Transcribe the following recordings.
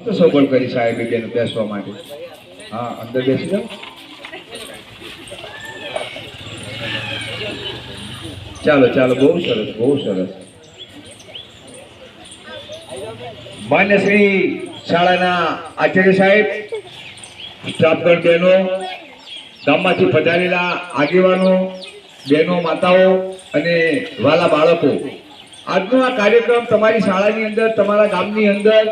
તો સગવડ કરી સાહેબે બેન બેસવા માટે. હા, અંદર બેસી જાઓ. ચાલો ચાલો, બહુ સરસ, બહુ સરસ. માન્ય શ્રી શાળાના આચાર્ય સાહેબ, સ્ટાફગણ બહેનો, ગામમાંથી પધારેલા આગેવાનો, બહેનો, માતાઓ અને વાલા બાળકો, આજનો આ કાર્યક્રમ તમારી શાળાની અંદર, તમારા ગામની અંદર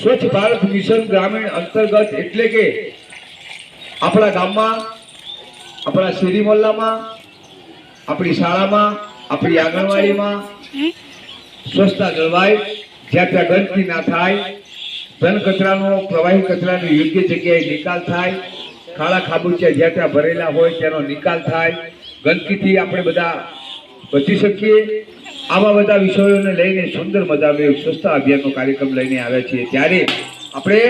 સ્વચ્છ ભારત મિશન ગ્રામીણ અંતર્ગત, એટલે કે આપણા ગામમાં, આપણા શેરી મોહલ્લામાં, આપણી શાળામાં, આપણી આંગણવાડીમાં સ્વચ્છતા જળવાય, જ્યાં ત્યાં ગંદકી ના થાય, ઘન કચરાનો, પ્રવાહી કચરાનો યોગ્ય જગ્યાએ નિકાલ થાય, ખાડા ખાબોચિયા જ્યાં ત્યાં ભરેલા હોય તેનો નિકાલ થાય, ગંદકીથી આપણે બધા બચી શકીએ. આવા બધા વિષયોને લઈને સુંદર મજાનો એક સ્વચ્છતા અભિયાનનો કાર્યક્રમ લઈને આવ્યા છીએ. ત્યારે આપણે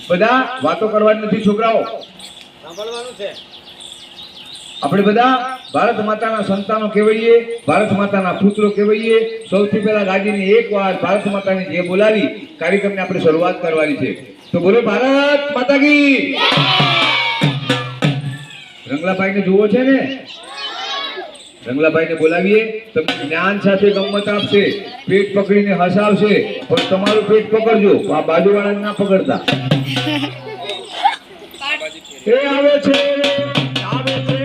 બધા વાતો કરવાની નથી છોકરાઓ, આપણે બધા ભારત માતાના સંતાનો કહેવાઈએ, ભારત માતાના પુત્રો કહેવાઈએ. સૌથી પહેલા ગાડીને એકવાર ભારત માતાની જે બોલાવી કાર્યક્રમની આપણે શરૂઆત કરવાની છે. તો બોલો ભારત માતા કી. રંગલાભાઈને જુઓ છે ને, રંગલાભાઈને બોલાવીએ, તમને જ્ઞાન સાથે ગમત આપશે, પેટ પકડીને હસાવશે, પણ તમારું પેટ પકડજો, આ બાજુવાળાને ના પકડતા. એ આવે છે, આવે છે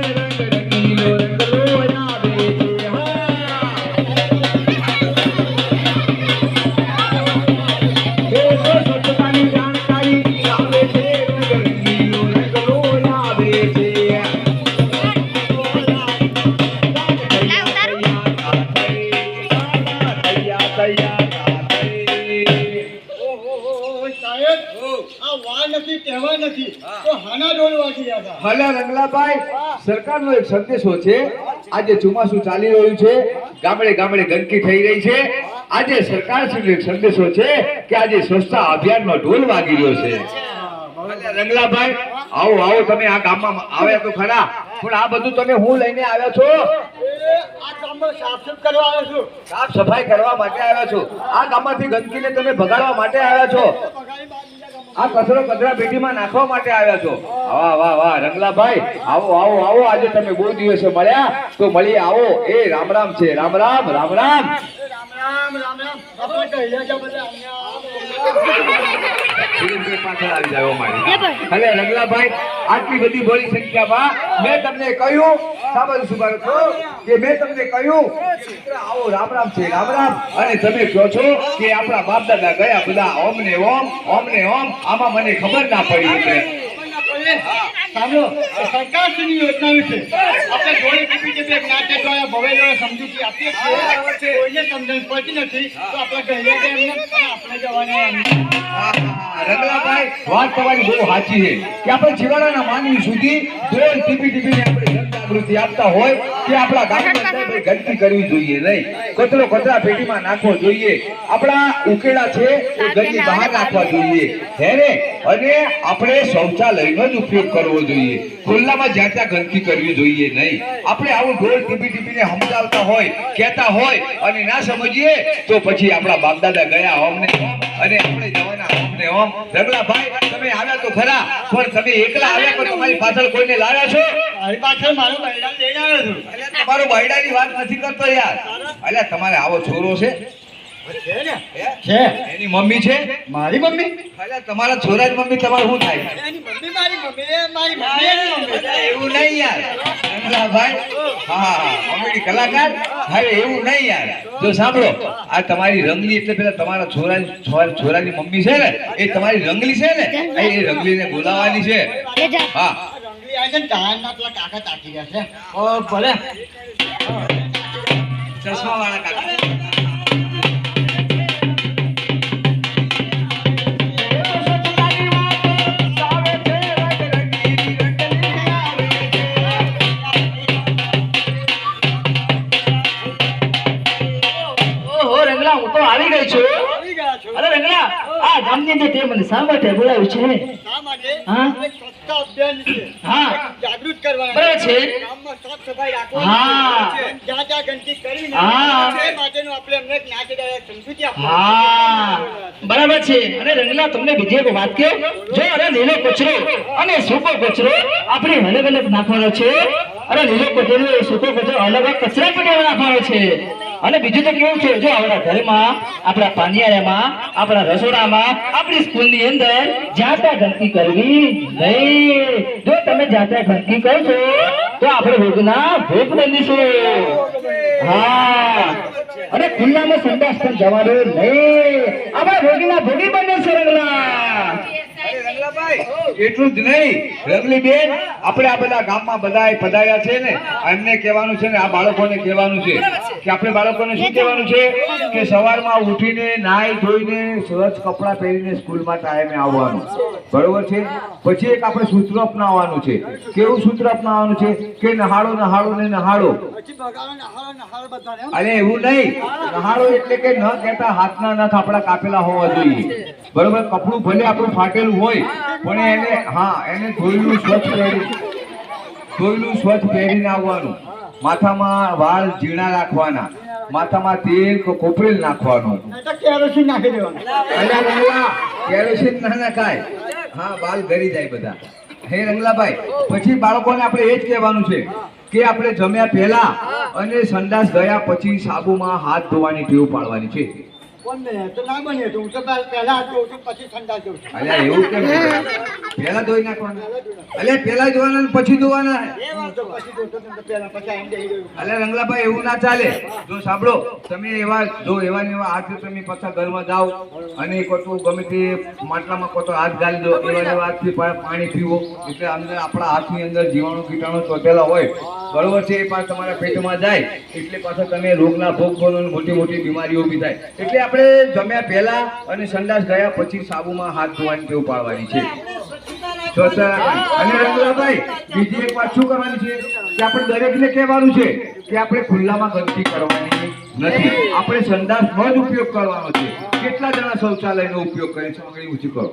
સરકારનો એક સંદેશો છે. આજે ચોમાસું ચાલી રહ્યું છે, ગામડે ગામડે ગંદકી થઈ રહી છે. આજે સરકારશ્રીનો એક સંદેશો છે કે આજે સ્વચ્છતા અભિયાનનો ઢોલ વાગી રહ્યો છે. રંગલાભાઈ, આવો આવો, તમે આ ગામમાં આવ્યા તો ખરા, પણ આ બધું તમે હું લઈને આવ્યા છો? સાફ સફાઈ કરવા માટે આવ્યા છો. આ ગામમાંથી ગંદકીને તમે ભગાડવા માટે આવ્યા છો. આ કચરો કચરા પેટીમાં નાખવા માટે આવ્યા છો. વાહ વાહ વાહ રંગલાભાઈ, આવો આવો આવો, આજે તમે બહુ દિવસે મળ્યા તો મળીએ. આવો. એ રામ રામ છે, રામ રામ, રામ રામ. રંગલાભાઈ, આટલી બધી બોલી સંખ્યામાં મેં તમને કહ્યું, કે મેં તમને કહ્યું આવો, રામ રામ છે, રામ રામ. અને તમે કહો છો કે આપણા બાપ દાદા ગયા બધા ઓમ ને ઓમ, ઓમ ને ઓમ. આમાં મને ખબર ના પડી. એટલે સાંભળો, સરકારશ્રીની યોજના વિશે આપણે જોડે પીપીટી એક નાટ્ય દ્વારા ભવેલો સમજૂતી આપીએ છીએ. કોઈને સમજણ પડતી નથી તો આપણે કહીએ કે એમને આપણે જવાના. રંગલાભાઈ, વાત તમારી બહુ સાચી છે કે આપણે છેવાડાના માનવી સુધી દોર ટીપી ટીપીને આપણે જનજાગૃતિ આપતા હોય કે આપણા ગામમાં ગંદકી કરવી જોઈએ નહીં, કચરો કચરા પેટીમાં નાખવો જોઈએ, આપણા ઉકેલા છે એ ગંદકી બહાર નાખવા જોઈએ, હેને? અને આપણે શૌચાલયનો જ ઉપયોગ કરવો જોઈએ, ખુલ્લામાં જ્યાં ત્યાં ગંદકી કરવી જોઈએ નહીં. આપણે આવું ઢોલ ટીપી ટીપીને સમજાવતા હોય, કહેતા હોય અને ના સમજીએ તો પછી આપણા બાપ દાદા ગયા ઓમ ને ઓમ અને આપણે જવાના ઓમ ને ઓમ. રંગલાભાઈ, તમે આવ્યા તો ખરા, પણ તમે એકલા આવ્યા કે તમારી પાછળ કોઈને લાવ્યા છો? મારી પાછળ મારો બૈડા લઈને આવ્યો છું. એટલે તમારો બૈડાની વાત નથી કરતો યાર. એટલે તમારે આવો છોરો છે? છે. એની મમ્મી છે? મારી મમ્મી. એટલે તમારા છોરાની મમ્મી તમારે શું થાય? એની મમ્મી મારી મમ્મી, મારી મમ્મી એની મમ્મી. એવું નહીં યાર રંગલાભાઈ. હા, કોમેડી કલાકાર. હવે એવું નહીં યાર. જો સાંભળો, આ તમારી રંગલી એટલે પેલા તમારા છોરાની મમ્મી છે ને, એ તમારી રંગલી છે ને, એ રંગલીને બોલાવવાની છે. હા, રંગલી આવે છે ને, ધાનના પેલા કાકા તાકી ગયા છે. ઓ ભલે, ચશ્મા વાળા કાકા. હું તો આવી ગઈ છું. અરે રંગલા, આ ગામની અંદર તે મને શા માટે બોલાવ્યું છે? માટે હા. એક સ્વચ્છતા અભિયાન છે. હા. જાગૃત કરવાના બરાબર છે. ગામમાં સાફ સફાઈ હા. રાખવાની છે. જ્યાં ત્યાં ગંદકી કરી હા. એ માટેનું આપણે એમને એક નાચ ડાયરા સમજૂતી હા આપવાની બરાબર છે. અને રંગલા તમને બીજી એક વાત કહું, જો અરે લીલો કચરો અને સૂકો કચરો આપણે અલગ અલગ નાખવાનો છે. અરે લીલો કચરો એ સૂકો કચરો અલગ અલગ કચરા પેટીમાં નાખવાનો છે. અને બીજું તો કેવું છે, જો આપણા ઘરમાં, આપણા પાનિયાળામાં, આપણા રસોડામાં, આપણી સ્કૂલની અંદર જ્યાં ત્યાં ગંદકી કરવી નહીં. જો તમે જ્યાં ત્યાં ગંદકી કરશો તો આપણે રોગના ભોગ બનીશું. હા. અને ખુલ્લામાં સંડાસ પણ જવાનું નહીં. આપણા ભોગીના ભોગી બને છે રંગલા. એટલું જ નહીં રંગલી બેન, આપણે આ બધા ગામમાં બધા પધાર્યા છે ને, એમને કહેવાનું છે ને, આ બાળકોને કહેવાનું છે કે આપણે બાળકોને શું કહેવાનું છે કે સવારમાં ઉઠીને નાહી ધોઈને સરસ કપડાં પહેરીને સ્કૂલમાં ટાઈમે આવવાનું, બરોબર છે. પછી એક આપણે સૂત્ર અપનાવવાનું છે. કેવું સૂત્ર અપનાવવાનું છે કે નહાળો નહાળો ને નહાળો. પછી બગાડો નહાળો બધાને એમ? અરે એવું નહીં, નહાળો એટલે કે ન કહેતા હાથના નખ આપણા કાપેલા હોવા જોઈએ, બરોબર. કપડું ભલે આપણું ફાટેલું હોય પણ એને, હા, એને ધોયેલું સ્વચ્છ પહેરીને આવવાનું. માથામાં વાળ ઝીણા રાખવાના, માથામાં તેલ કે કોપરેલ નાખવાનું. નહીં તો કેરોસીન નાખી દેવાનું. અલ્યા રંગલા, કેરોસીન ના નાખાય, હા, બાલ ગરી જાય બધા. હે રંગલાભાઈ, પછી બાળકોને આપણે એ જ કહેવાનું છે કે આપણે જમ્યા પહેલા અને સંડાસ ગયા પછી સાબુમાં હાથ ધોવાની ટેવ પાડવાની છે. કોણ નહીં? તો ના બને તો હું તો પહેલા હાથ ધોઉં છું, પછી ઠંડા જોઉં છું. અલ્યા એવું કેમ? પહેલા ધોઈ નાખવાના? અલ્યા પહેલા ધોવાના અને પછી ધોવાના? હું તો પછી ધોતો હતો તો પહેલા, પછી આઈને બેસી ગયું. અલ્યા રંગલાભાઈ એવું ના ચાલે. જો સાંભળો, તમે એવા જો એવા ને એવા હાથ તમે પાછા ઘરમાં જાઓ અને કોતો ગમે તે માટલામાં કોતો હાથ ગાલી દો, એવા ને એવા હાથથી પાણી પીવો એટલે અંદર આપણા હાથની અંદર જીવાણુ કીટાણુ ચોટેલા હોય, બરોબર છે, એ પાછા તમારા પેટમાં જાય એટલે પાછા તમે રોગના ભોગ બનો અને મોટી મોટી બીમારીઓ ઊભી થાય. એટલે આપણે જમ્યા પહેલા અને સંડાસ ગયા પછી સાબુમાં હાથ ધોવાની ટેવ પાડવાની છે. અને રંગલાભાઈ, બીજી એક વાત શું કરવાની છે કે આપણે દરેકને કહેવાનું છે કે આપણે ખુલ્લામાં ગંદકી કરવાની નથી. આપણે સંડાસનો જ ઉપયોગ કરવાનો છે. કેટલા જણા શૌચાલયનો ઉપયોગ કરે છે? આગળ ઊંચી કરો.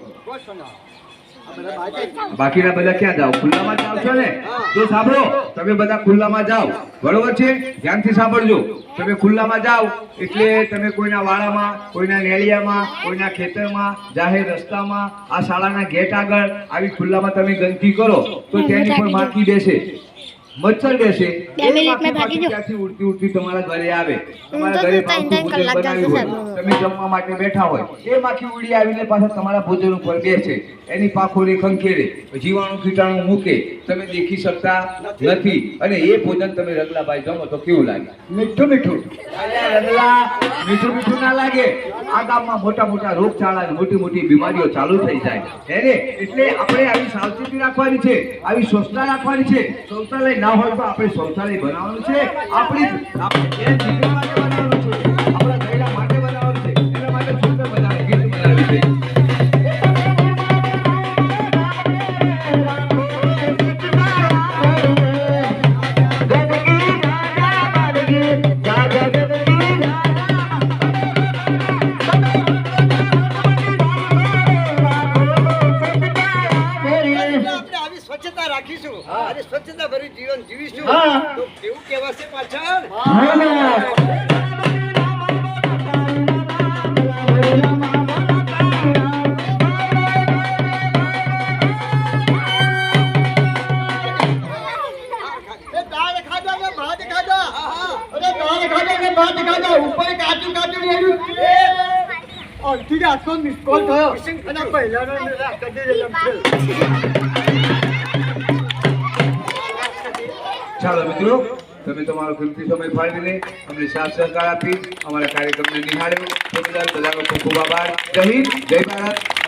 બાકીના બધા ક્યાં જાઓ? ખુલ્લામાં જાઓ છો ને? તો સાંભળો, તમે બધા ખુલ્લામાં જાઓ, બરોબર છે. ધ્યાનથી સાંભળજો. તમે ખુલ્લામાં જાઓ એટલે તમે કોઈના વાડામાં, કોઈના નેળિયામાં, કોઈના ખેતરમાં, જાહેર રસ્તામાં, આ શાળાના ગેટ આગળ આવી ખુલ્લામાં તમે ગંદકી કરો તો તેની પર માખી બેસે, મચ્છર બેસે. એ માખી પાછી ત્યાંથી ઉડતી ઉડતી તમારા ઘરે આવે. તમારા ઘરે ભાવતું ભોજન બનાવ્યું હોય, તમે જમવા માટે બેઠા હોય, એ માખી ઉડી આવીને પાછા તમારા ભોજન ઉપર બેસે, એની પાંખોને ખંખેરે, જીવાણુ કીટાણુ મૂકે, તમે દેખી શકતા નથી. અને એ ભોજન તમે રંગલાભાઈ જમો તો કેવું લાગે? મીઠું મીઠું. અલ્યા રંગલા, મીઠું મીઠું ના લાગે. આ ગામમાં મોટા મોટા રોગચાળા અને મોટી મોટી બીમારીઓ ચાલુ થઈ જાય એને. એટલે આપણે આવી સાવચેતી રાખવાની છે, આવી સ્વચ્છતા રાખવાની છે. શૌચાલય ના હોય તો આપણે શૌચાલય બનાવવાનું છે. આપણે જીવવા માટે બનાવવાનું છે, આપણા ઘરડા માટે બનાવવાનું છે. એના માટે સુંદર મજાની ગીત બનાવી છે. આપણે આવી સ્વચ્છતા રાખીશું અને સ્વચ્છતા ભરી જીવન જીવીશું હા. તો કેવું કહેવાશે પાછળ? હા ને. એ દાળ ખાધા ને ભાત ખાધા. અરે દાળ ખાધા ને ભાત ખાધા. ઉપર કાચું કાચું રેડ્યું. અડધી રાતનો મિસ કોલ થયો અને પહેલાનો કદી ચાલો મિત્રો, તમે તમારો કિંમતી સમય ફાળવીને અમને સાથ સહકાર આપી અમારા કાર્યક્રમને નિહાળ્યો. બધાનો ખૂબ ખૂબ આભાર. જય હિન્દ, જય ભારત.